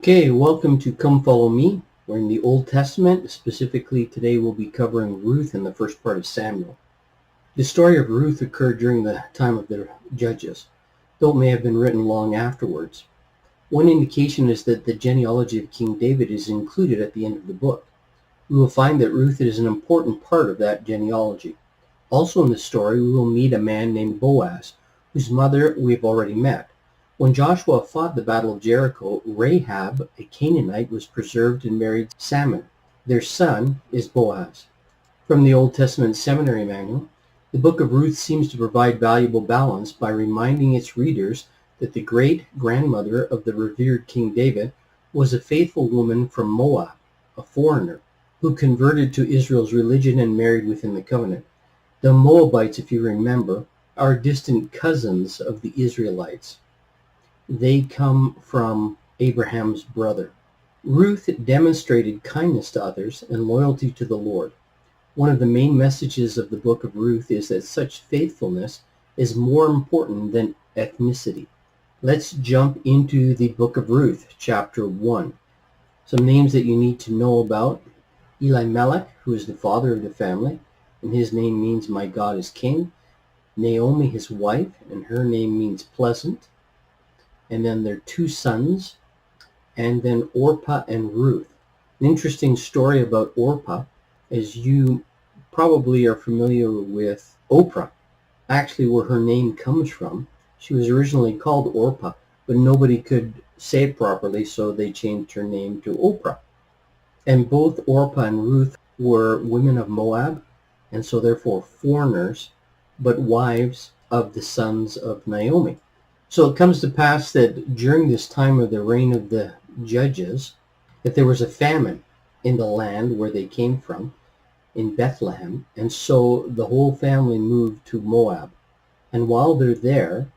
Okay, welcome to Come Follow Me. We're in the Old Testament. Specifically, today we'll be covering Ruth in the first part of Samuel. The story of Ruth occurred during the time of the judges, though it may have been written long afterwards. One indication is that the genealogy of King David is included at the end of the book. We will find that Ruth is an important part of that genealogy. Also in the story, we will meet a man named Boaz, whose mother we've already met. When Joshua fought the Battle of Jericho, Rahab, a Canaanite, was preserved and married Salmon. Their son is Boaz. From the Old Testament Seminary Manual, the book of Ruth seems to provide valuable balance by reminding its readers that the great-grandmother of the revered King David was a faithful woman from Moab, a foreigner, who converted to Israel's religion and married within the covenant. The Moabites, if you remember, are distant cousins of the Israelites. They come from Abraham's brother. Ruth demonstrated kindness to others and loyalty to the Lord. One of the main messages of the book of Ruth is that such faithfulness is more important than ethnicity. Let's jump into the book of Ruth, chapter 1. Some names that you need to know about. Elimelech, who is the father of the family, and his name means my God is king. Naomi, his wife, and her name means pleasant. And then their two sons, and then Orpah and Ruth. An interesting story about Orpah is you probably are familiar with Oprah, actually where her name comes from. She was originally called Orpah, but nobody could say it properly, so they changed her name to Oprah. And both Orpah and Ruth were women of Moab, and so therefore foreigners, but wives of the sons of Naomi. So it comes to pass that during this time of the reign of the judges, that there was a famine in the land where they came from, in Bethlehem, and so the whole family moved to Moab. And while they're there,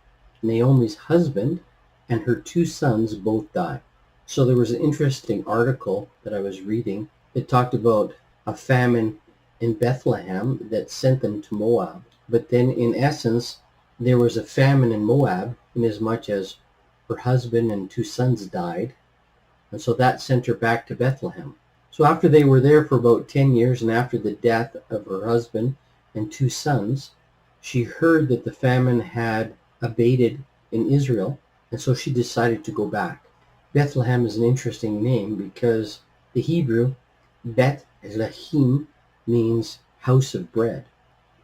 Naomi's husband and her two sons both die. So there was an interesting article that I was reading that talked about a famine in Bethlehem that sent them to Moab. But then in essence, there was a famine in Moab inasmuch as her husband and two sons died, and so that sent her back to Bethlehem. So after they were there for about 10 years and after the death of her husband and two sons, she heard that the famine had abated in Israel, and so she decided to go back. Bethlehem is an interesting name because the Hebrew Bet Lehem means house of bread.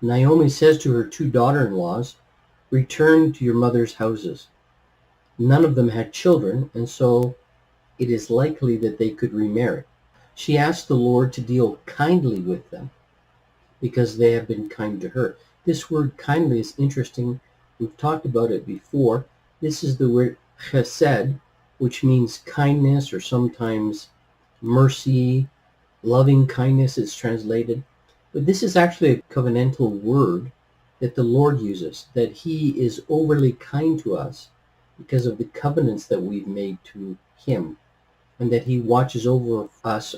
Naomi says to her two daughter-in-laws, "Return to your mother's houses." None of them had children, and so it is likely that they could remarry. She asked the Lord to deal kindly with them because they have been kind to her. This word kindly is interesting. We've talked about it before. This is the word chesed, which means kindness or sometimes mercy, loving kindness is translated. But this is actually a covenantal word that the Lord uses, that he is overly kind to us because of the covenants that we've made to him, and that he watches over us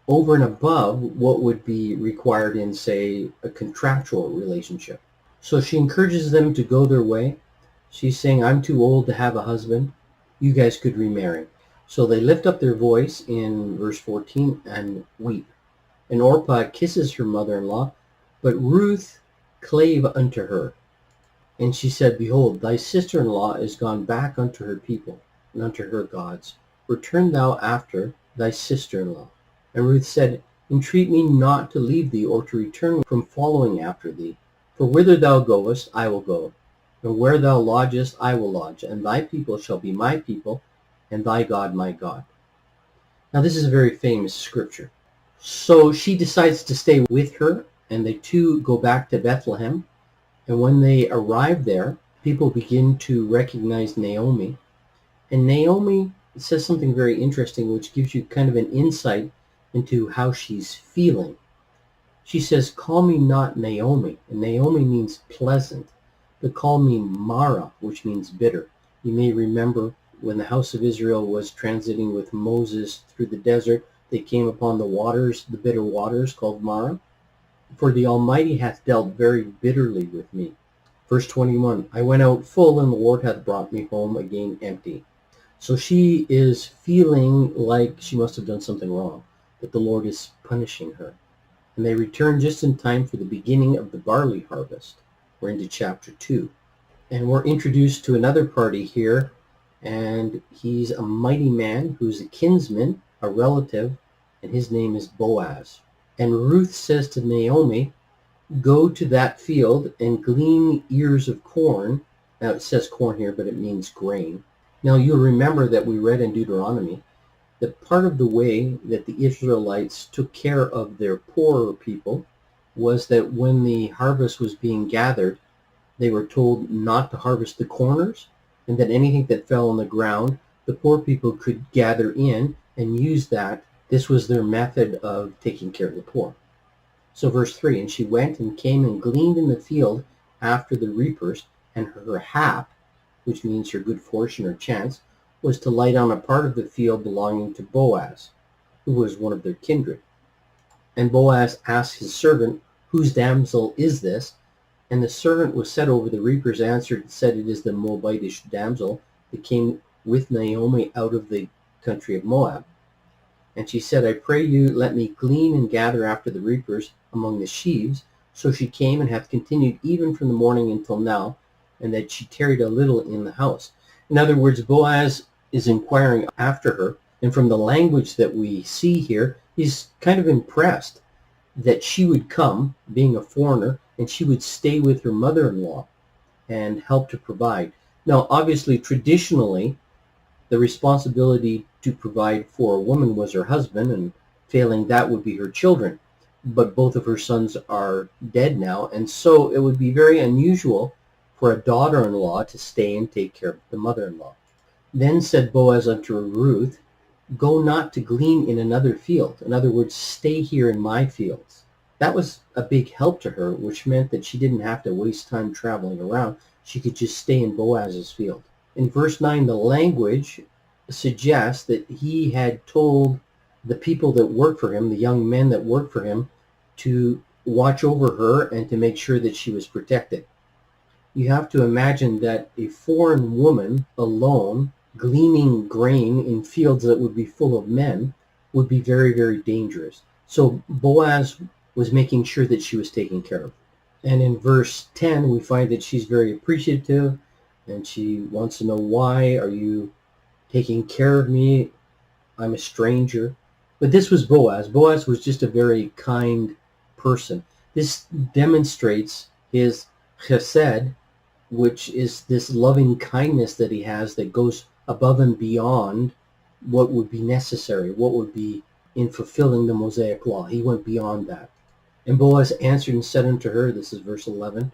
over and above what would be required in, say, a contractual relationship. So she encourages them to go their way. She's saying, I'm too old to have a husband. You guys could remarry. So they lift up their voice in verse 14 and weep. And Orpah kisses her mother-in-law, but Ruth clave unto her. And she said, Behold, thy sister-in-law is gone back unto her people and unto her gods. Return thou after thy sister-in-law. And Ruth said, Entreat me not to leave thee or to return from following after thee. For whither thou goest, I will go, and where thou lodgest, I will lodge, and thy people shall be my people, and thy God my God. Now this is a very famous scripture. So she decides to stay with her, and they two go back to Bethlehem. And when they arrive there, people begin to recognize Naomi. And Naomi says something very interesting, which gives you kind of an insight into how she's feeling. She says, Call me not Naomi. And Naomi means pleasant, but call me Mara, which means bitter. You may remember when the house of Israel was transiting with Moses through the desert, they came upon the waters, the bitter waters called Mara. For the Almighty hath dealt very bitterly with me. Verse 21, I went out full, and the Lord hath brought me home again empty. So she is feeling like she must have done something wrong, that the Lord is punishing her. And they return just in time for the beginning of the barley harvest. We're into chapter 2. And we're introduced to another party here, and he's a mighty man who's a kinsman, a relative, and his name is Boaz. And Ruth says to Naomi, go to that field and glean ears of corn. Now it says corn here, but it means grain. Now you'll remember that we read in Deuteronomy that part of the way that the Israelites took care of their poorer people was that when the harvest was being gathered, they were told not to harvest the corners, and that anything that fell on the ground, the poor people could gather in and use that. This was their method of taking care of the poor. So verse 3, and she went and came and gleaned in the field after the reapers, and her hap, which means her good fortune or chance, was to light on a part of the field belonging to Boaz, who was one of their kindred. And Boaz asked his servant, whose damsel is this? And the servant was set over the reapers answered and said, it is the Moabitish damsel that came with Naomi out of the country of Moab. And she said, I pray you, let me glean and gather after the reapers among the sheaves. So she came and hath continued even from the morning until now, and that she tarried a little in the house. In other words, Boaz is inquiring after her, and from the language that we see here, he's kind of impressed that she would come, being a foreigner, and she would stay with her mother-in-law and help to provide. Now, obviously, traditionally, the responsibility to provide for a woman was her husband, and failing that would be her children. But both of her sons are dead now, and so it would be very unusual for a daughter-in-law to stay and take care of the mother-in-law. Then said Boaz unto Ruth, go not to glean in another field. In other words, stay here in my fields. That was a big help to her, which meant that she didn't have to waste time traveling around. She could just stay in Boaz's field. In verse 9, the language suggests that he had told the people that worked for him, the young men that worked for him, to watch over her and to make sure that she was protected. You have to imagine that a foreign woman alone gleaning grain in fields that would be full of men would be very, very dangerous. So Boaz was making sure that she was taken care of. And in verse 10, we find that she's very appreciative, and she wants to know, why are you taking care of me? I'm a stranger. But this was Boaz. Boaz was just a very kind person. This demonstrates his chesed, which is this loving kindness that he has that goes above and beyond what would be necessary, what would be in fulfilling the Mosaic law. He went beyond that. And Boaz answered and said unto her, this is verse 11,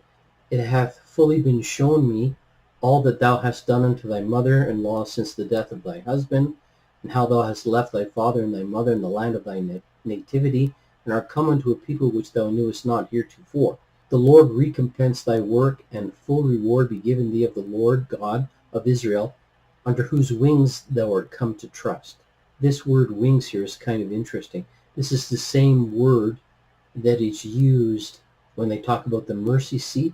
it hath fully been shown me all that thou hast done unto thy mother-in-law since the death of thy husband, and how thou hast left thy father and thy mother in the land of thy nativity, and art come unto a people which thou knewest not heretofore. The Lord recompense thy work, and full reward be given thee of the Lord God of Israel, under whose wings thou art come to trust. This word wings here is kind of interesting. This is the same word that is used when they talk about the mercy seat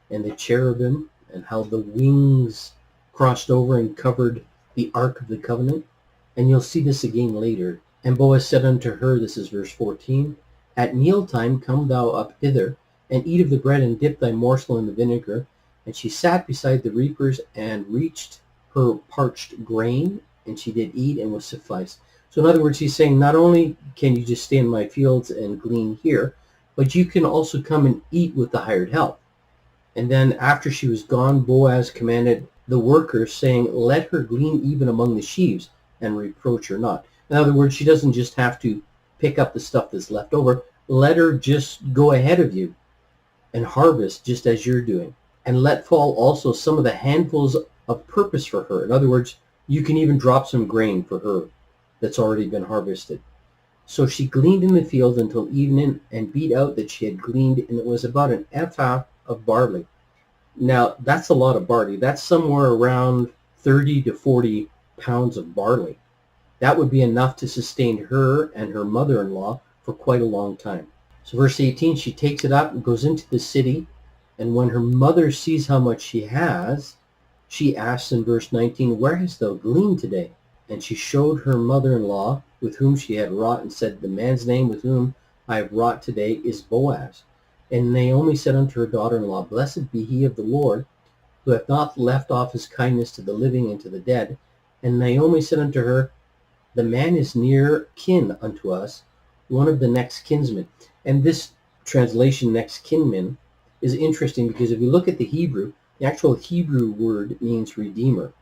and the cherubim and how the wings crossed over and covered the Ark of the Covenant. And you'll see this again later. And Boaz said unto her, this is verse 14, at mealtime come thou up hither, and eat of the bread, and dip thy morsel in the vinegar. And she sat beside the reapers, and reached her parched grain, and she did eat, and was sufficed. So in other words, he's saying, not only can you just stay in my fields and glean here, but you can also come and eat with the hired help. And then after she was gone, Boaz commanded the workers, saying, let her glean even among the sheaves, and reproach her not. In other words, she doesn't just have to pick up the stuff that's left over. Let her just go ahead of you and harvest just as you're doing. And let fall also some of the handfuls of purpose for her. In other words, you can even drop some grain for her that's already been harvested. So she gleaned in the field until evening, and beat out that she had gleaned, and it was about an ephah of barley. Now, that's a lot of barley. That's somewhere around 30 to 40 pounds of barley. That would be enough to sustain her and her mother-in-law for quite a long time. So verse 18, she takes it up and goes into the city, and when her mother sees how much she has, She asks in verse 19, "Where hast thou gleaned today?" And she showed her mother-in-law with whom she had wrought, and said, "The man's name with whom I have wrought today is Boaz." And Naomi said unto her daughter-in-law, "Blessed be he of the Lord, who hath not left off his kindness to the living and to the dead." And Naomi said unto her, "The man is near kin unto us, one of the next kinsmen." And this translation, next kinman, is interesting because if you look at the Hebrew, the actual Hebrew word means redeemer.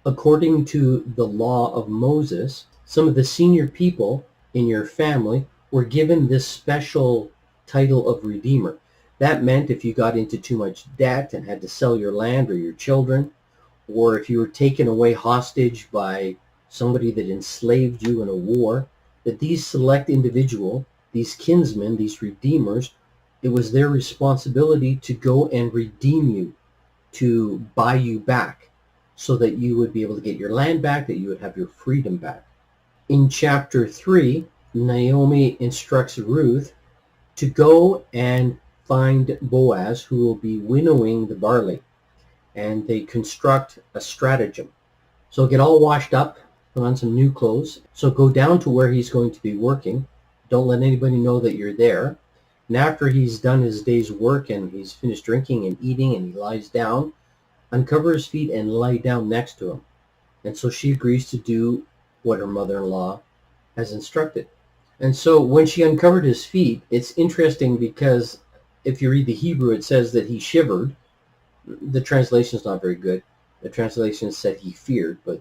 According to the law of Moses, some of the senior people in your family were given this special title of redeemer. That meant if you got into too much debt and had to sell your land or your children, or if you were taken away hostage by somebody that enslaved you in a war, that these select individual, these kinsmen, these redeemers, it was their responsibility to go and redeem you, to buy you back, so that you would be able to get your land back, that you would have your freedom back. In chapter 3, Naomi instructs Ruth to go and find Boaz, who will be winnowing the barley. And they construct a stratagem. So get all washed up, put on some new clothes. So go down to where he's going to be working. Don't let anybody know that you're there. And after he's done his day's work and he's finished drinking and eating and he lies down, uncover his feet and lie down next to him. And so she agrees to do what her mother-in-law has instructed. And so when she uncovered his feet, it's interesting because if you read the Hebrew, it says that he shivered. The translation is not very good. The translation said he feared, but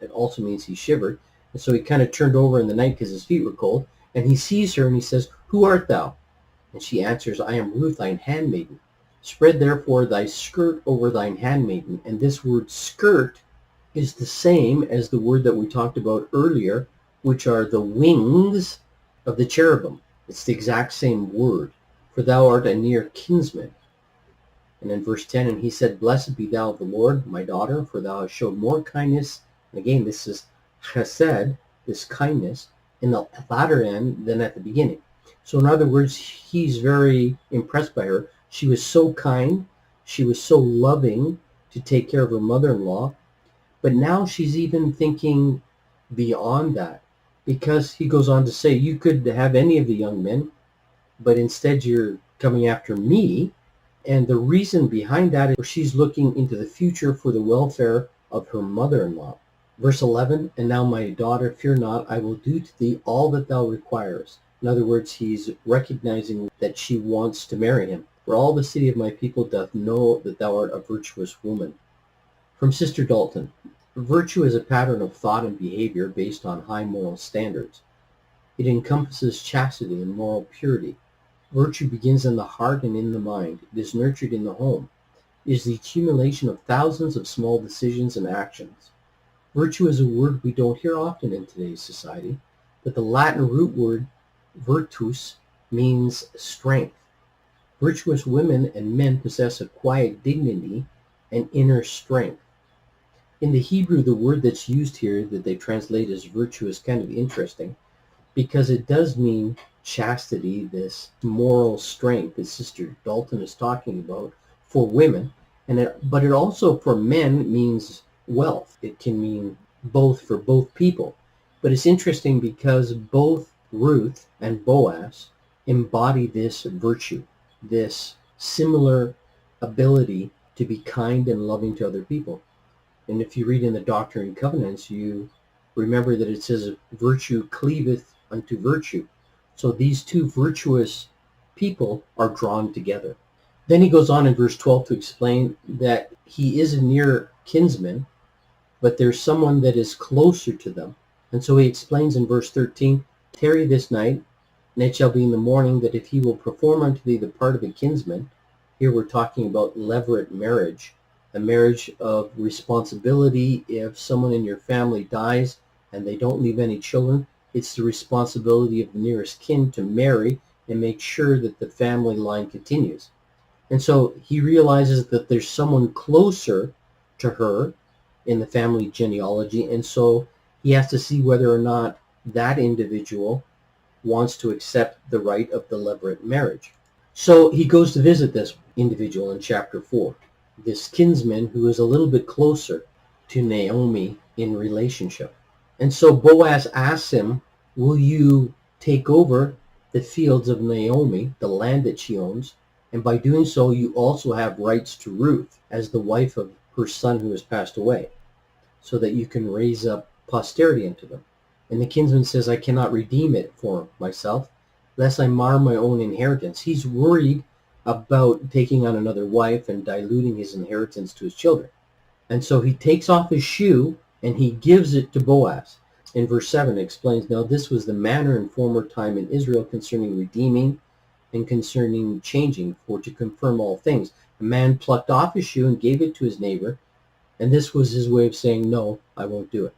it also means he shivered. And so he kind of turned over in the night because his feet were cold. And he sees her and he says, "Who art thou?" And she answers, "I am Ruth, thine handmaiden. Spread therefore thy skirt over thine handmaiden." And this word skirt is the same as the word that we talked about earlier, which are the wings of the cherubim. It's the exact same word. "For thou art a near kinsman." And in verse 10, "And he said, Blessed be thou of the Lord, my daughter, for thou hast showed more kindness." And again, this is chesed, this kindness, in the latter end than at the beginning. So in other words, he's very impressed by her. She was so kind. She was so loving to take care of her mother-in-law. But now she's even thinking beyond that, because he goes on to say, "You could have any of the young men, but instead you're coming after me." And the reason behind that is she's looking into the future for the welfare of her mother-in-law. Verse 11, "And now, my daughter, fear not, I will do to thee all that thou requirest." In other words, he's recognizing that she wants to marry him. "For all the city of my people doth know that thou art a virtuous woman." From Sister Dalton, virtue is a pattern of thought and behavior based on high moral standards. It encompasses chastity and moral purity. Virtue begins in the heart and in the mind. It is nurtured in the home. It is the accumulation of thousands of small decisions and actions. Virtue is a word we don't hear often in today's society, but the Latin root word virtus means strength. Virtuous women and men possess a quiet dignity and inner strength. In the Hebrew, the word that's used here that they translate as virtue is kind of interesting because it does mean chastity, this moral strength that Sister Dalton is talking about for women, but it also for men means wealth. It can mean both for both people. But it's interesting because both Ruth and Boaz embody this virtue, this similar ability to be kind and loving to other people. And if you read in the Doctrine and Covenants, you remember that it says virtue cleaveth unto virtue. So these two virtuous people are drawn together. Then he goes on in verse 12 to explain that he is a near kinsman, but there's someone that is closer to them. And so he explains in verse 13, "Tarry this night, and it shall be in the morning that if he will perform unto thee the part of a kinsman," here we're talking about levirate marriage, a marriage of responsibility. If someone in your family dies and they don't leave any children, it's the responsibility of the nearest kin to marry and make sure that the family line continues. And so he realizes that there's someone closer to her in the family genealogy, and so he has to see whether or not that individual wants to accept the rite of the levirate marriage. So he goes to visit this individual in chapter 4. this kinsman who is a little bit closer to Naomi in relationship. And so Boaz asks him, will you take over the fields of Naomi, the land that she owns? And by doing so, you also have rights to Ruth as the wife of her son who has passed away, so that you can raise up posterity unto them. And the kinsman says, I cannot redeem it for myself, lest I mar my own inheritance. He's worried about taking on another wife and diluting his inheritance to his children. And so he takes off his shoe and he gives it to Boaz. In verse 7 it explains, now this was the manner in former time in Israel concerning redeeming and concerning changing, for to confirm all things. A man plucked off his shoe and gave it to his neighbor, and this was his way of saying, no, I won't do it.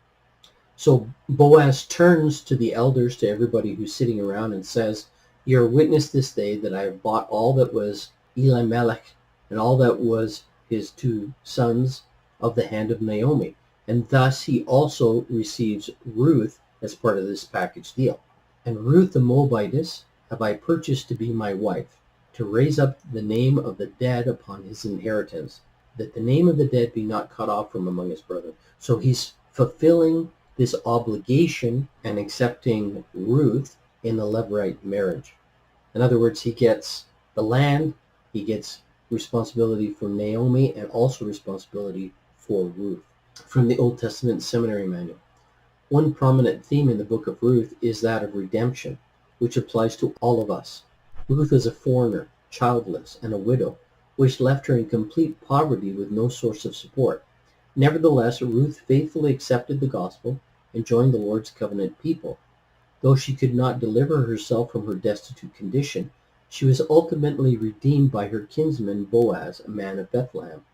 So Boaz turns to the elders, to everybody who's sitting around, and says, you are witness this day that I have bought all that was Elimelech and all that was his 2 sons of the hand of Naomi. And thus he also receives Ruth as part of this package deal. And Ruth the Moabitess have I purchased to be my wife, to raise up the name of the dead upon his inheritance, that the name of the dead be not cut off from among his brethren. So he's fulfilling this obligation and accepting Ruth in the Levirate marriage. In other words, he gets the land, he gets responsibility for Naomi, and also responsibility for Ruth. From the Old Testament Seminary Manual. One prominent theme in the book of Ruth is that of redemption, which applies to all of us. Ruth is a foreigner, childless, and a widow, which left her in complete poverty with no source of support. Nevertheless, Ruth faithfully accepted the gospel and joined the Lord's covenant people. Though she could not deliver herself from her destitute condition, she was ultimately redeemed by her kinsman Boaz, a man of Bethlehem.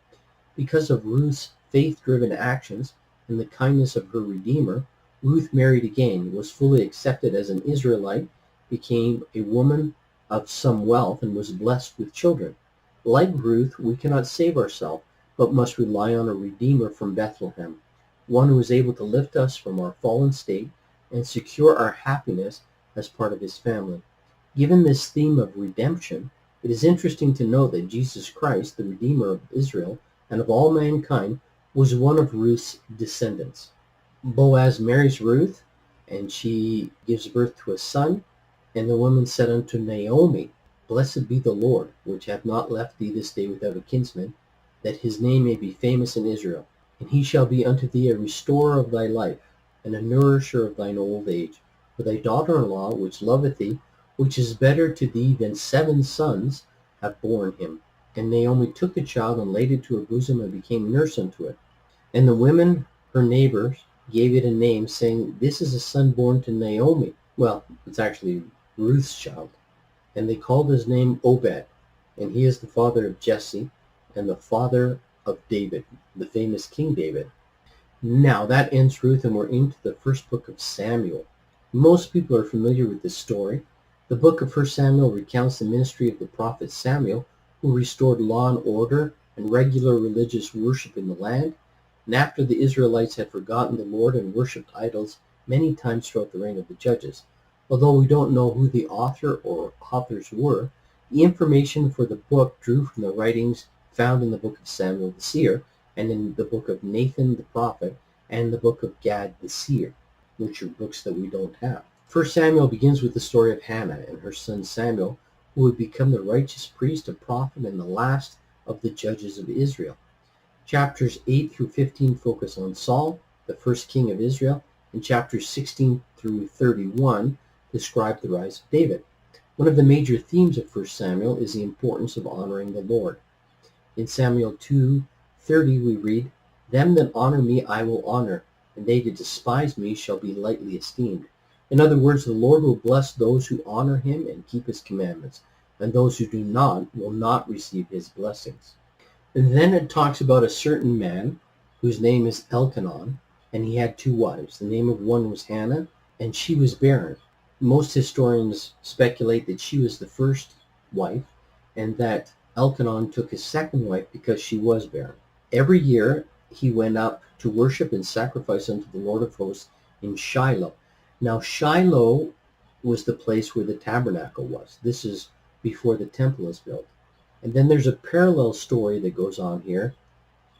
Because of Ruth's faith-driven actions and the kindness of her Redeemer, Ruth married again, was fully accepted as an Israelite, became a woman of some wealth, and was blessed with children. Like Ruth, we cannot save ourselves, but must rely on a Redeemer from Bethlehem, one who is able to lift us from our fallen state and secure our happiness as part of his family. Given this theme of redemption, it is interesting to note that Jesus Christ, the Redeemer of Israel and of all mankind, was one of Ruth's descendants. Boaz marries Ruth, and she gives birth to a son. And the woman said unto Naomi, Blessed be the Lord, which hath not left thee this day without a kinsman, that his name may be famous in Israel. And he shall be unto thee a restorer of thy life, and a nourisher of thine old age. For thy daughter-in-law, which loveth thee, which is better to thee than 7 sons, hath borne him. And Naomi took the child and laid it to her bosom and became nurse unto it. And the women, her neighbors, gave it a name, saying, This is a son born to Naomi. Well, it's actually Ruth's child. And they called his name Obed. And he is the father of Jesse and the father of David, the famous King David. Now that ends Ruth, and we're into the first book of Samuel. Most people are familiar with this story. The book of 1 Samuel recounts the ministry of the prophet Samuel, who restored law and order and regular religious worship in the land. And after the Israelites had forgotten the Lord and worshipped idols many times throughout the reign of the judges. Although we don't know who the author or authors were, the information for the book drew from the writings found in the book of Samuel the seer, and in the book of Nathan the prophet, and the book of Gad the seer, which are books that we don't have. 1 Samuel begins with the story of Hannah and her son Samuel, who would become the righteous priest, a prophet, and the last of the judges of Israel. Chapters 8 through 15 focus on Saul, the first king of Israel, and chapters 16 through 31 describe the rise of David. One of the major themes of 1 Samuel is the importance of honoring the Lord. In Samuel 2:30 we read, Them that honor me I will honor, and they that despise me shall be lightly esteemed. In other words, the Lord will bless those who honor him and keep his commandments, and those who do not will not receive his blessings. And then it talks about a certain man whose name is Elkanah, and he had 2 wives. The name of one was Hannah, and she was barren. Most historians speculate that she was the first wife, and that Elkanah took his second wife because she was barren. Every year he went up to worship and sacrifice unto the Lord of hosts in Shiloh. Now Shiloh was the place where the tabernacle was. This is before the temple is built. And then there's a parallel story that goes on here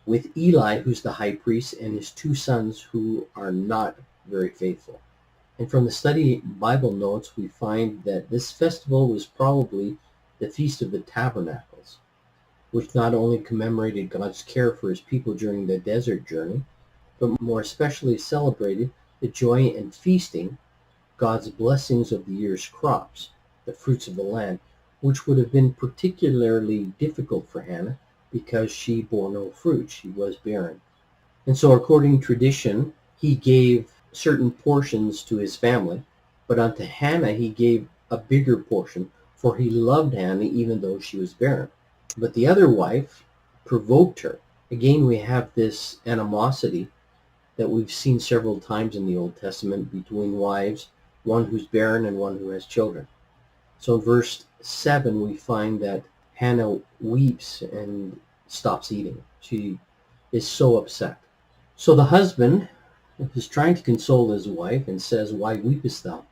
with Eli, who's the high priest, and his two sons who are not very faithful. And from the study Bible notes, we find that this festival was probably the Feast of the Tabernacles, which not only commemorated God's care for his people during the desert journey, but more especially celebrated the joy and feasting, God's blessings of the year's crops, the fruits of the land, which would have been particularly difficult for Hannah because she bore no fruit. She was barren. And so according to tradition, he gave certain portions to his family, but unto Hannah he gave a bigger portion, for he loved Hannah even though she was barren. But the other wife provoked her. Again, we have this animosity that we've seen several times in the Old Testament between wives, one who's barren and one who has children. So in verse 7, we find that Hannah weeps and stops eating. She is so upset. So the husband is trying to console his wife and says, "Why weepest thou?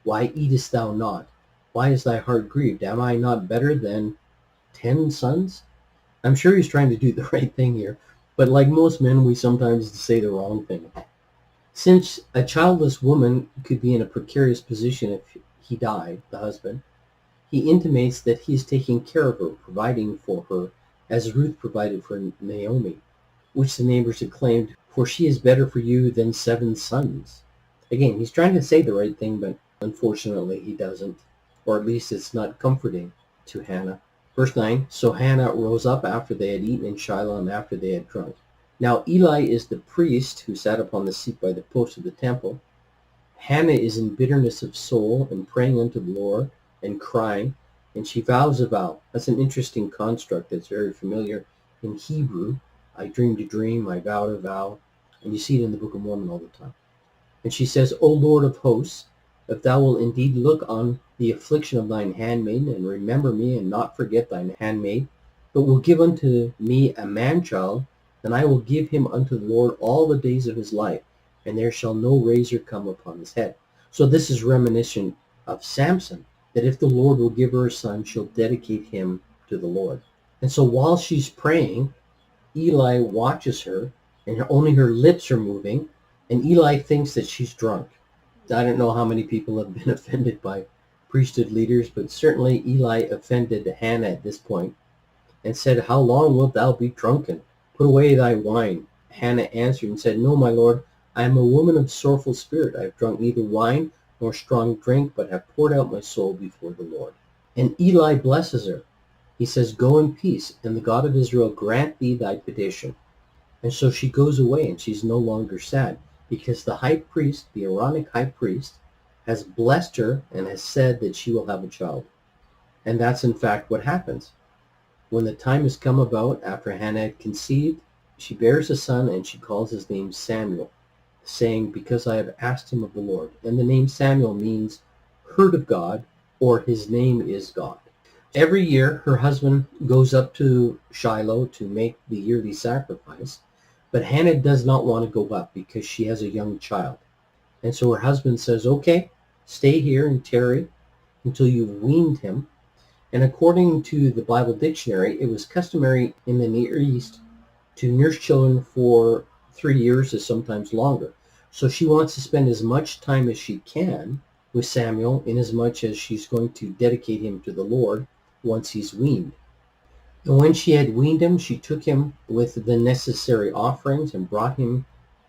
Why eatest thou not? Why is thy heart grieved? Am I not better than 10 sons?" I'm sure he's trying to do the right thing here, but like most men, we sometimes say the wrong thing. Since a childless woman could be in a precarious position if he died, the husband, he intimates that he is taking care of her, providing for her, as Ruth provided for Naomi, which the neighbors acclaimed, "For she is better for you than 7 sons." Again, he's trying to say the right thing, but unfortunately he doesn't, or at least it's not comforting to Hannah. Verse 9, so Hannah rose up after they had eaten in Shiloh and after they had drunk. Now Eli is the priest who sat upon the seat by the post of the temple. Hannah is in bitterness of soul and praying unto the Lord and crying, and she vows a vow. That's an interesting construct that's very familiar in Hebrew. I dreamed a dream, I vowed a vow, and you see it in the Book of Mormon all the time. And she says, O Lord of hosts, if thou wilt indeed look on the affliction of thine handmaid, and remember me, and not forget thine handmaid, but will give unto me a man-child, then I will give him unto the Lord all the days of his life, and there shall no razor come upon his head. So this is reminiscent of Samson, that if the Lord will give her a son, she'll dedicate him to the Lord. And so while she's praying, Eli watches her, and only her lips are moving, and Eli thinks that she's drunk. I don't know how many people have been offended by priesthood leaders, but certainly Eli offended Hannah at this point and said, How long wilt thou be drunken? Put away thy wine. Hannah answered and said, No, my lord, I am a woman of sorrowful spirit. I have drunk neither wine nor strong drink, but have poured out my soul before the Lord. And Eli blesses her. He says, Go in peace, and the God of Israel grant thee thy petition. And so she goes away, and she's no longer sad, because the high priest, the Aaronic high priest, has blessed her and has said that she will have a child. And that's in fact what happens. When the time has come about, after Hannah had conceived, she bears a son, and she calls his name Samuel, saying, Because I have asked him of the Lord. And the name Samuel means heard of God, or his name is God. Every year, her husband goes up to Shiloh to make the yearly sacrifice, but Hannah does not want to go up because she has a young child. And so her husband says, Okay, stay here and tarry until you've weaned him. And according to the Bible dictionary, it was customary in the Near East to nurse children for 3 years or sometimes longer. So she wants to spend as much time as she can with Samuel, in as much as she's going to dedicate him to the Lord once he's weaned. And when she had weaned him, she took him with the necessary offerings and brought him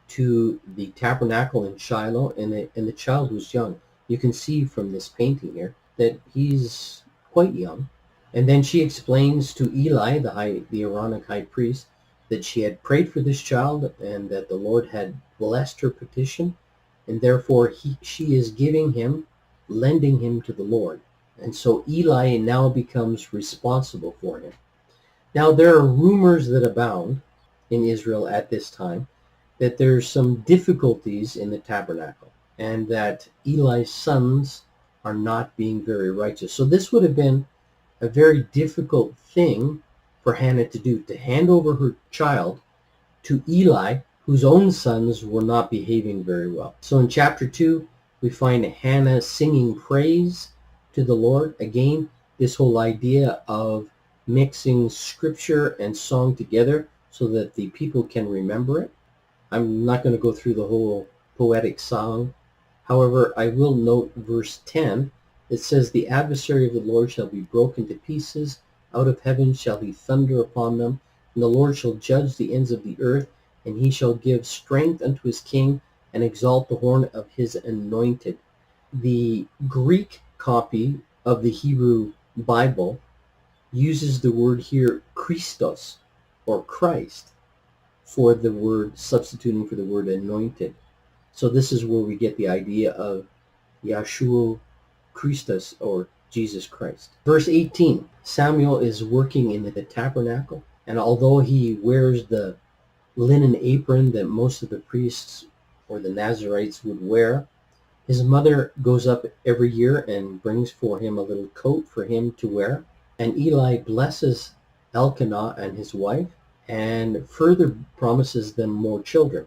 to the tabernacle in Shiloh, and the child was young. You can see from this painting here that he's quite young. And then she explains to Eli, the Aaronic high priest, that she had prayed for this child and that the Lord had blessed her petition, and therefore she is giving him, lending him to the Lord. And so Eli now becomes responsible for him. Now there are rumors that abound in Israel at this time that there's some difficulties in the tabernacle and that Eli's sons are not being very righteous. So this would have been a very difficult thing for Hannah to do, to hand over her child to Eli, whose own sons were not behaving very well. So in chapter 2, we find Hannah singing praise to the Lord. Again, this whole idea of mixing scripture and song together so that the people can remember it. I'm not going to go through the whole poetic song. However, I will note verse 10. It says, "The adversary of the Lord shall be broken to pieces. Out of heaven shall he thunder upon them. And the Lord shall judge the ends of the earth, and he shall give strength unto his king, and exalt the horn of his anointed." The Greek copy of the Hebrew Bible uses the word here Christos, or Christ, for the word, substituting for the word anointed. So this is where we get the idea of Yeshua Christus, or Jesus Christ. Verse 18, Samuel is working in the tabernacle, and although he wears the linen apron that most of the priests or the Nazarites would wear, his mother goes up every year and brings for him a little coat for him to wear. And Eli blesses Elkanah and his wife and further promises them more children.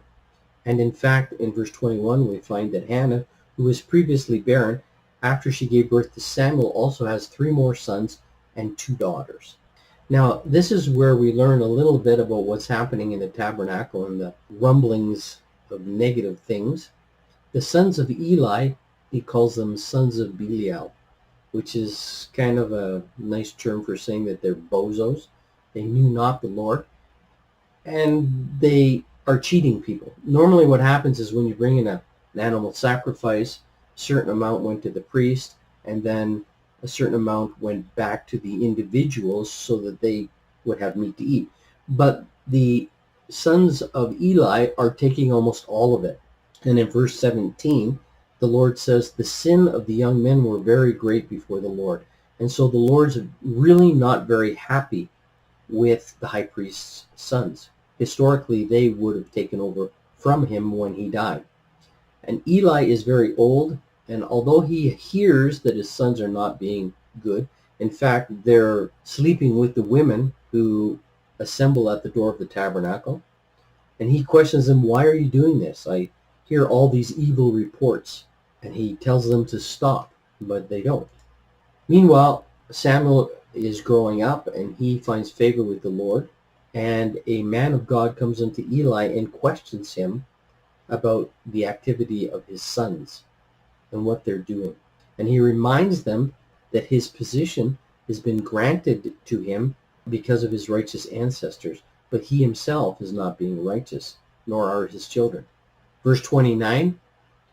And in fact, in verse 21, we find that Hannah, who was previously barren, after she gave birth to Samuel, also has 3 more sons and 2 daughters. Now, this is where we learn a little bit about what's happening in the tabernacle and the rumblings of negative things. The sons of Eli, he calls them sons of Belial, which is kind of a nice term for saying that they're bozos. They knew not the Lord, and they are cheating people. Normally what happens is when you bring in an animal sacrifice, a certain amount went to the priest, and then a certain amount went back to the individuals so that they would have meat to eat. But the sons of Eli are taking almost all of it. And in verse 17, the Lord says, "The sin of the young men were very great before the Lord." And so the Lord's really not very happy with the high priest's sons. Historically, they would have taken over from him when he died. And Eli is very old, and although he hears that his sons are not being good, in fact, they're sleeping with the women who assemble at the door of the tabernacle, and he questions them, "Why are you doing this? I hear all these evil reports." And he tells them to stop, but they don't. Meanwhile, Samuel is growing up, and he finds favor with the Lord, and a man of God comes unto Eli and questions him about the activity of his sons and what they're doing. And he reminds them that his position has been granted to him because of his righteous ancestors, but he himself is not being righteous, nor are his children. Verse 29,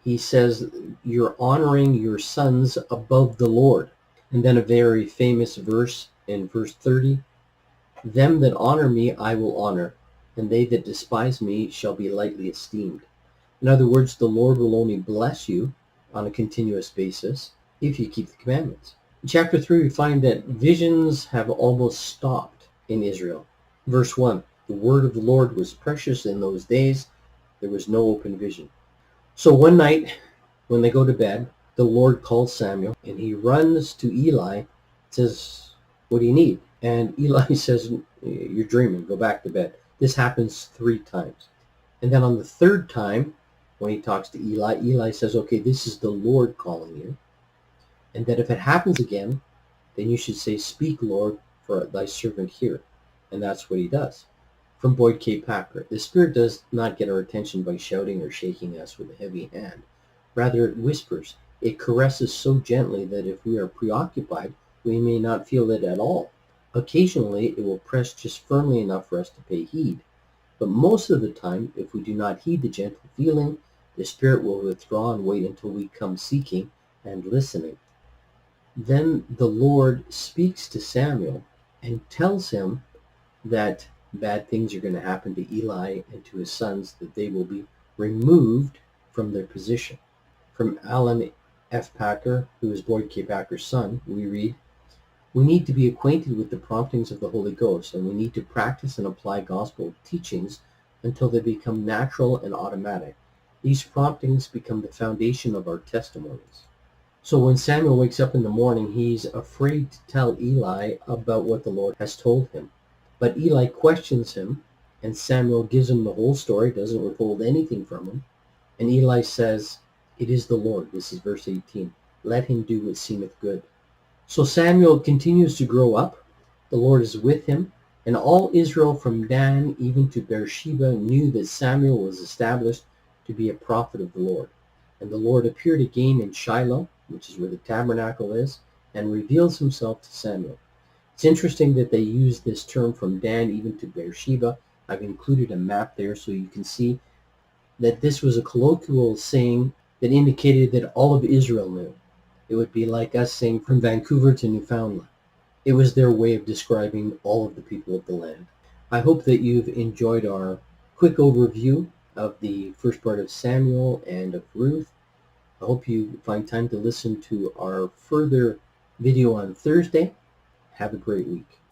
he says, "You're honoring your sons above the Lord." And then a very famous verse in verse 30, "Them that honor me I will honor, and they that despise me shall be lightly esteemed." In other words, the Lord will only bless you on a continuous basis if you keep the commandments. In chapter 3, we find that visions have almost stopped in Israel. Verse 1, "The word of the Lord was precious in those days. There was no open vision." So one night, when they go to bed, the Lord calls Samuel, and he runs to Eli, says, "What do you need?" And Eli says, "You're dreaming. Go back to bed." This happens 3 times. And then on the 3rd time, when he talks to Eli, Eli says, "Okay, this is the Lord calling you. And that if it happens again, then you should say, 'Speak, Lord, for thy servant heareth.'" And that's what he does. From Boyd K. Packer, the Spirit does not get our attention by shouting or shaking us with a heavy hand. Rather, it whispers. It caresses so gently that if we are preoccupied, we may not feel it at all. Occasionally, it will press just firmly enough for us to pay heed. But most of the time, if we do not heed the gentle feeling, the Spirit will withdraw and wait until we come seeking and listening. Then the Lord speaks to Samuel and tells him that bad things are going to happen to Eli and to his sons, that they will be removed from their position. From Alan F. Packer, who is Boyd K. Packer's son, we read, "We need to be acquainted with the promptings of the Holy Ghost, and we need to practice and apply gospel teachings until they become natural and automatic. These promptings become the foundation of our testimonies." So when Samuel wakes up in the morning, he's afraid to tell Eli about what the Lord has told him. But Eli questions him, and Samuel gives him the whole story, doesn't withhold anything from him. And Eli says, "It is the Lord." This is verse 18. "Let him do what seemeth good." So Samuel continues to grow up, The Lord is with him, and all Israel from Dan even to Beersheba knew that Samuel was established to be a prophet of the Lord. And the Lord appeared again in Shiloh, which is where the tabernacle is, and reveals himself to Samuel. It's interesting that they use this term from Dan even to Beersheba. I've included a map there so you can see that this was a colloquial saying that indicated that all of Israel knew. It would be like us saying from Vancouver to Newfoundland. It was their way of describing all of the people of the land. I hope that you've enjoyed our quick overview of the first part of Samuel and of Ruth. I hope you find time to listen to our further video on Thursday. Have a great week.